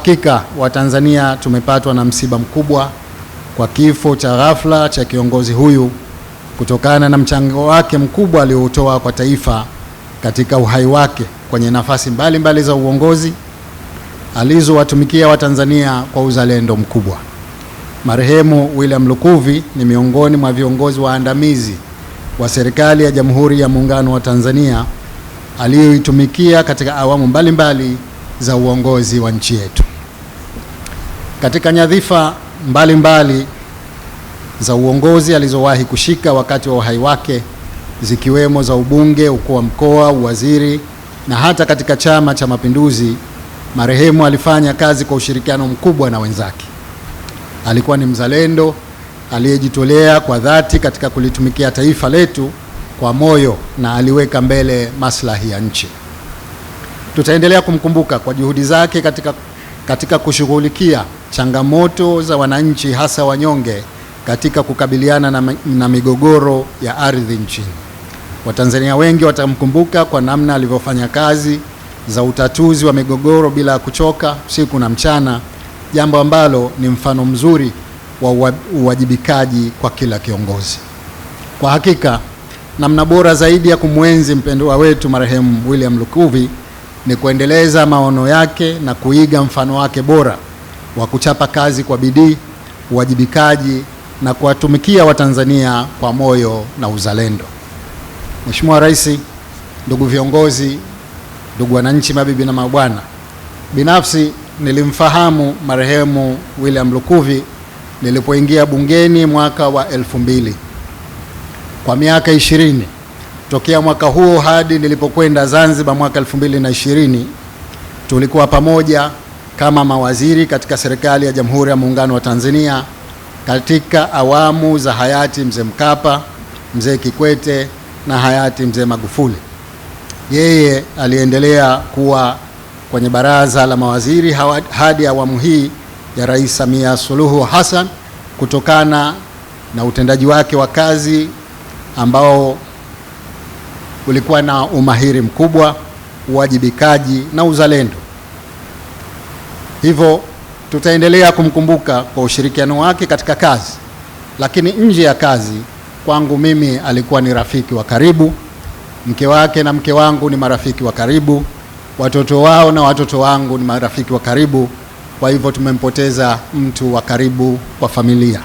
hakika Watanzania tumepatwa na msiba mkubwa kwa kifo cha ghafla cha kiongozi huyu kutokana na mchango wake mkubwa aliotoa kwa taifa katika uhai wake kwenye nafasi mbalimbali za uongozi alizowatumikia Watanzania kwa uzalendo mkubwa. Marehemu William Lukuvi ni miongoni mwa viongozi waandamizi wa serikali ya Jamhuri ya Muungano wa Tanzania aliyoitumikia katika awamu mbalimbali za uongozi wa nchi yetu. Katika nyadhifa mbalimbali za uongozi alizowahi kushika wakati wa uhai wake, zikiwemo za ubunge, ukuu wa mkoa, uwaziri na hata katika Chama cha Mapinduzi, marehemu alifanya kazi kwa ushirikiano mkubwa na wenzake. Alikuwa ni mzalendo aliyejitolea kwa dhati katika kulitumikia taifa letu kwa moyo na aliweka mbele maslahi ya nchi. Tutaendelea kumkumbuka kwa juhudi zake katika kushughulikia changamoto za wananchi, hasa wanyonge, katika kukabiliana na migogoro ya ardhi nchini. Watanzania wengi watamkumbuka kwa namna alivyofanya kazi za utatuzi wa migogoro bila kuchoka usiku na mchana, jambo ambalo ni mfano mzuri wa uwajibikaji kwa kila kiongozi. Kwa hakika, namna bora zaidi ya kumwenzi mpendwa wetu marehemu William Lukuvi ni kuendeleza maono yake na kuiga mfano wake bora wa kuchapa kazi kwa bidii, uwajibikaji na kuwatumikia Watanzania kwa moyo na uzalendo. Mheshimiwa Rais, ndugu viongozi, ndugu wananchi, mabibi na mabwana, binafsi nilimfahamu marehemu William Lukuvi nilipoingia bungeni mwaka wa 2000. Kwa miaka 20 tokea mwaka huo hadi nilipokwenda Zanzibar mwaka 2020, tulikuwa pamoja kama mawaziri katika serikali ya Jamhuri ya Muungano wa Tanzania katika awamu za hayati Mzee Mkapa, Mzee Kikwete na hayati Mzee Magufuli. Yeye aliendelea kuwa kwenye baraza la mawaziri hadi awamu hii ya Rais Samia Suluhu Hassan kutokana na utendaji wake wa kazi ambao ulikuwa na umahiri mkubwa, uwajibikaji na uzalendo. Hivyo tutaendelea kumkumbuka kwa ushirikiano wake katika kazi, lakini nje ya kazi, kwangu mimi alikuwa ni rafiki wa karibu. Mke wake na mke wangu ni marafiki wa karibu, watoto wao na watoto wangu ni marafiki wa karibu. Kwa hivyo tumempoteza mtu wa karibu kwa familia.